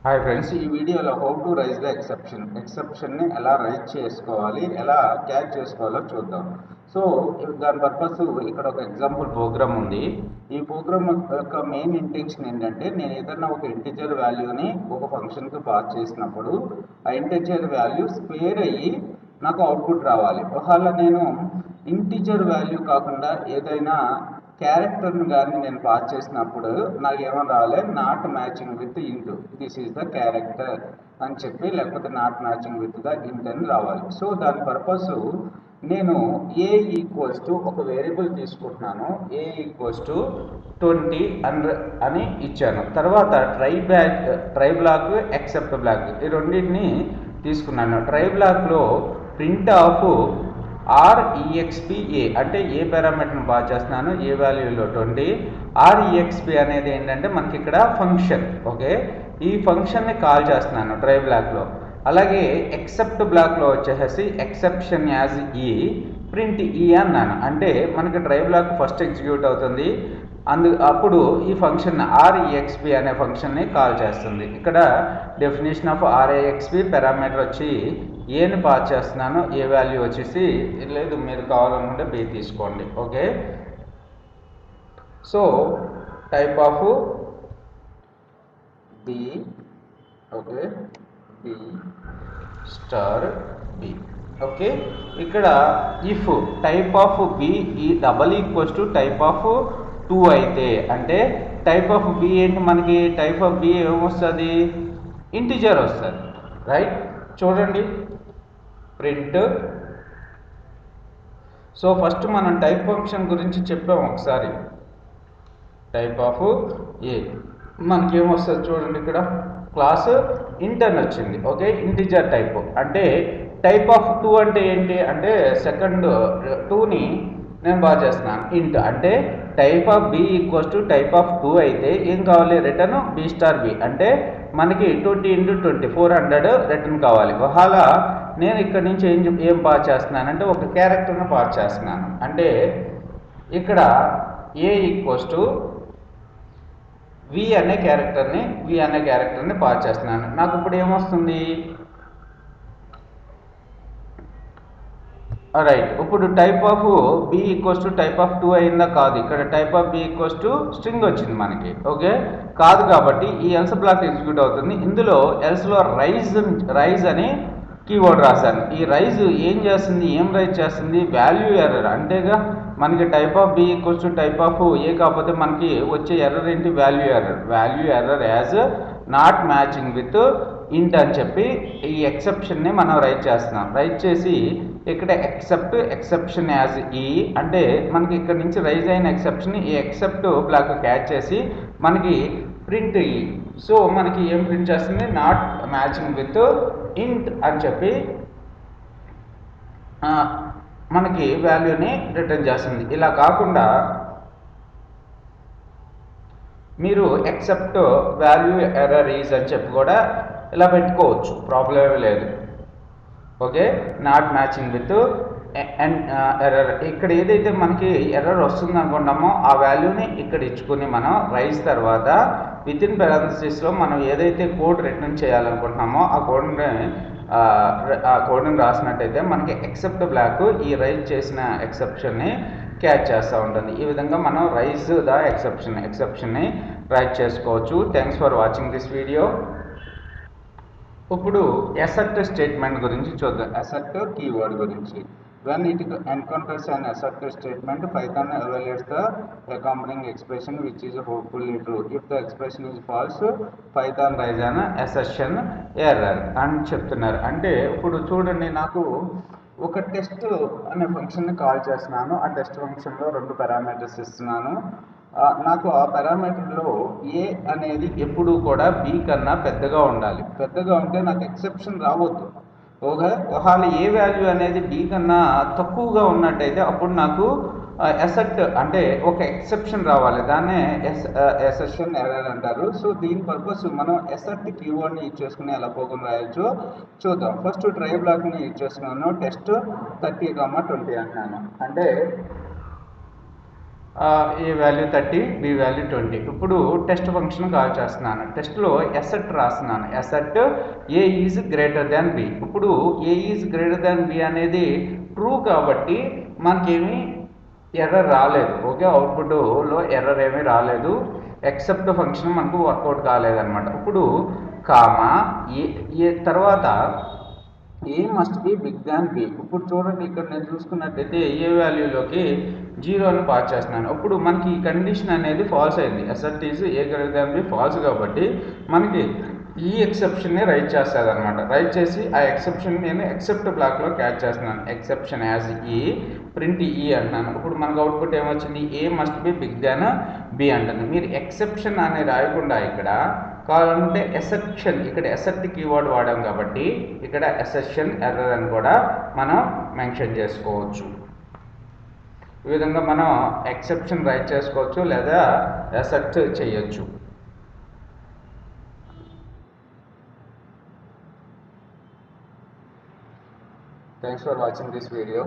Hi friends, ఈ వీడియోలో how to rise the ఎక్సెప్షన్ని ఎలా రైజ్ చేసుకోవాలి, ఎలా క్యాచ్ చేసుకోవాలో చూద్దాం. సో దాని పర్పస్ ఇక్కడ ఒక ఎగ్జాంపుల్ ప్రోగ్రామ్ ఉంది. ఈ ప్రోగ్రామ్ యొక్క మెయిన్ ఇంటెన్షన్ ఏంటంటే, నేను ఏదైనా ఒక ఇంటిజర్ వాల్యూని ఒక ఫంక్షన్కి పాస్ చేసినప్పుడు ఆ ఇంటిజర్ వాల్యూ స్క్వేర్ అయ్యి నాకు అవుట్పుట్ రావాలి. ఒకవేళ నేను ఇంటిజర్ వాల్యూ కాకుండా ఏదైనా క్యారెక్టర్ని కానీ నేను పాస్ చేసినప్పుడు నాకు ఏమని రావాలి, నాట్ మ్యాచింగ్ విత్ ఇంట్, దిస్ ఈజ్ ద క్యారెక్టర్ అని చెప్పి, లేకపోతే నాట్ మ్యాచింగ్ విత్ ద ఇంట్ అని రావాలి. సో దాని పర్పస్ నేను ఏ ఈక్వల్స్ టు ఒక వేరియబుల్ తీసుకుంటున్నాను, ఏ ఈక్వల్స్ టు 20 అని ఇచ్చాను. తర్వాత ట్రై బ్లాక్, ఎక్సెప్ట్ బ్లాక్, ఈ రెండింటిని తీసుకున్నాను. ట్రై బ్లాక్లో ప్రింట్ ఆఫ్ REXPA అంటే ఏ పారామీటర్ని పాస్ చేస్తున్నాను, ఏ వాల్యూలో 20. REXP అనేది ఏంటంటే మనకి ఇక్కడ ఫంక్షన్. ఓకే, ఈ ఫంక్షన్ని కాల్ చేస్తున్నాను ట్రై బ్లాక్లో. అలాగే ఎక్సెప్ట్ బ్లాక్లో వచ్చేసి ఎక్సెప్షన్ యాజ్ ఈ ప్రింట్ ఈ అన్నాను. అంటే మనకి ట్రై బ్లాక్ ఫస్ట్ ఎగ్జిక్యూట్ అవుతుంది, అప్పుడు ఈ ఫంక్షన్ REXP అనే ఫంక్షన్ని కాల్ చేస్తుంది. ఇక్కడ డెఫినేషన్ ఆఫ్ REXP పారామీటర్ వచ్చి ఏని పాస్ చేస్తున్నాను, ఏ వాల్యూ వచ్చేసి లేదు, మీరు కావాలనుకుంటే బి తీసుకోండి. Okay, so type of B, okay, B star B. Okay, ఇక్కడ ఇఫ్ టైప్ ఆఫ్ బి ఈ double equals to type of 2 అయితే, అంటే టైప్ ఆఫ్ బి ఏంటి, మనకి టైప్ ఆఫ్ బి ఏమొస్తుంది, ఇంటిజర్ వస్తుంది. రైట్, చూడండి ప్రింట్. సో ఫస్ట్ మనం టైప్ ఫంక్షన్ గురించి చెప్పాము ఒకసారి. టైప్ ఆఫ్ ఏ మనకి ఏమొస్తుంది చూడండి, ఇక్కడ క్లాస్ ఇంట్ అని వచ్చింది. Okay, integer type. అంటే టైప్ ఆఫ్ 2 అంటే ఏంటి అంటే, సెకండ్ 2ని నేను బాగా చేస్తున్నాను ఇంట్. అంటే type of B equals to type of 2 అయితే ఏం కావాలి, రిటర్న్ బి స్టార్ బి. అంటే మనకి 20 × 20 400 రిటర్న్ కావాలి. ఒకవేళ నేను ఇక్కడ నుంచి ఏం పాస్ చేస్తున్నాను అంటే, ఒక క్యారెక్టర్ని పాస్ చేస్తున్నాను. అంటే ఇక్కడ ఏ ఈక్వల్స్ టు వి అనే క్యారెక్టర్ని పాస్ చేస్తున్నాను. నాకు ఇప్పుడు ఏమొస్తుంది, రైట్. ఇప్పుడు type of B equals to type of 2 అయిందా, కాదు. ఇక్కడ type of B equals to string వచ్చింది మనకి. ఓకే, కాదు కాబట్టి ఈ ఎల్స్ బ్లాక్ ఎగ్జిక్యూట్ అవుతుంది. ఇందులో ఎల్స్లో రైజ్ అని కీవర్డ్ రాశాను. ఈ రైజ్ ఏం చేస్తుంది, ఏం రైజ్ చేస్తుంది, వాల్యూ ఎర్రర్. అంతేగా, మనకి type of B equals to type of A కాకపోతే మనకి వచ్చే ఎర్రర్ ఏంటి, value error as not matching with int అని చెప్పి ఈ ఎక్సెప్షన్ని మనం రైట్ చేస్తున్నాం. రైట్ చేసి ఇక్కడ ఎక్సెప్షన్ యాజ్ ఈ అంటే మనకి ఇక్కడ నుంచి రైజ్ అయిన ఎక్సెప్షన్ ఈ ఎక్సెప్ట్ బ్లాక్ క్యాచ్ చేసి మనకి ప్రింట్ ఈ. సో మనకి ఏం ప్రింట్ చేస్తుంది, నాట్ మ్యాచింగ్ విత్ ఇంట్ అని చెప్పి మనకి వాల్యూని రిటర్న్ చేస్తుంది. ఇలా కాకుండా మీరు ఎక్సెప్ట్ వాల్యూ ఎర్రర్ ఈజ్ అని చెప్పి కూడా ఇలా పెట్టుకోవచ్చు, ప్రాబ్లం ఏమీ లేదు. Okay, not matching with error. ఇక్కడ ఏదైతే మనకి ఎర్రర్ వస్తుంది అనుకుంటామో ఆ వాల్యూని ఇక్కడ ఇచ్చుకుని మనం రైజ్ తర్వాత విత్ ఇన్ పారాంథసిస్లో మనం ఏదైతే కోడ్ రిటర్న్ చేయాలనుకుంటున్నామో ఆ కోడ్ని రాసినట్టయితే మనకి ఎక్సెప్ట్ బ్లాక్ ఈ రైజ్ చేసిన ఎక్సెప్షన్ని క్యాచ్ చేస్తూ ఉంటుంది. ఈ విధంగా మనం రైజ్ ద ఎక్సెప్షన్ని రైజ్ చేసుకోవచ్చు. Thanks for watching this video. ఇప్పుడు అసర్ట్ స్టేట్మెంట్ గురించి చూద్దాం. అసర్ట్ కీవర్డ్ గురించి. When it encounters an assert statement, Python evaluates the accompanying expression which is hopefully true. If the expression is false, Python rise an assertion error అని చెప్తున్నారు. అంటే ఇప్పుడు చూడండి, నాకు ఒక టెస్ట్ అనే ఫంక్షన్ని కాల్ చేస్తున్నాను. ఆ టెస్ట్ ఫంక్షన్లో 2 పారామీటర్స్ ఇస్తున్నాను. నాకు ఆ పారామీటర్లో ఏ అనేది ఎప్పుడు కూడా బి కన్నా పెద్దగా ఉండాలి. పెద్దగా ఉంటే నాకు ఎక్సెప్షన్ రావద్దు. ఒకవేళ ఏ వాల్యూ అనేది బి కన్నా తక్కువగా ఉన్నట్టయితే అప్పుడు నాకు అసెట్ అంటే ఒక ఎక్సెప్షన్ రావాలి. దాన్నే ఎసెప్షన్ ఎర్రర్ అంటారు. సో దీని పర్పస్ మనం అసెట్ కీవర్డ్ని యూజ్ చేసుకుని ఎలా ప్రోగ్రామ్ రాయొచ్చో చూద్దాం. ఫస్ట్ ట్రై బ్లాక్ని యూజ్ చేసుకున్నాను. టెస్ట్ 30, 20 అంటున్నాను. అంటే ఏ వాల్యూ 30, బి వాల్యూ 20. ఇప్పుడు టెస్ట్ ఫంక్షన్ కాల్ చేస్తున్నాను. టెస్ట్లో ఎసెట్ రాస్తున్నాను. Assert A is greater than B. ఇప్పుడు A is greater than B అనేది ట్రూ కాబట్టి మనకేమీ ఎర్రర్ రాలేదు. ఓకే, అవుట్పుట్లో ఎర్రర్ ఏమీ రాలేదు. ఎక్సెప్ట్ ఫంక్షన్ మనకు వర్కౌట్ కాలేదన్నమాట. ఇప్పుడు కామా ఏ తర్వాత A must be big than B. ఇప్పుడు చూడండి, ఇక్కడ నేను చూసుకున్నట్టయితే ఏ వాల్యూలోకి 0 పాస్ చేస్తున్నాను. ఇప్పుడు మనకి ఈ కండిషన్ అనేది ఫాల్స్ అయింది. ఎసెట్ is A greater than B false కాబట్టి మనకి ఈ ఎక్సెప్షన్ని రైట్ చేస్తుంది అనమాట. రైట్ చేసి ఆ ఎక్సెప్షన్ నేను ఎక్సెప్ట్ బ్లాక్లో క్యాచ్ చేస్తున్నాను. ఎక్సెప్షన్ యాజ్ ఈ ప్రింట్ ఈ అంటున్నాను. ఇప్పుడు మనకు అవుట్పుట్ ఏమొచ్చింది? A must be big than B అంటుంది. మీరు ఎక్సెప్షన్ అని రాయకుండా ఇక్కడ కావాలంటే ఎసెప్షన్, ఇక్కడ ఎసెప్ట్ కీవర్డ్ వాడాం కాబట్టి ఇక్కడ ఎసెప్షన్ ఎర్రర్ అని కూడా మనం మెన్షన్ చేసుకోవచ్చు. ఈ విధంగా మనం ఎక్సెప్షన్ రైట్ చేసుకోవచ్చు లేదా ఎసెప్ట్ చేయొచ్చు. Thanks for watching this video.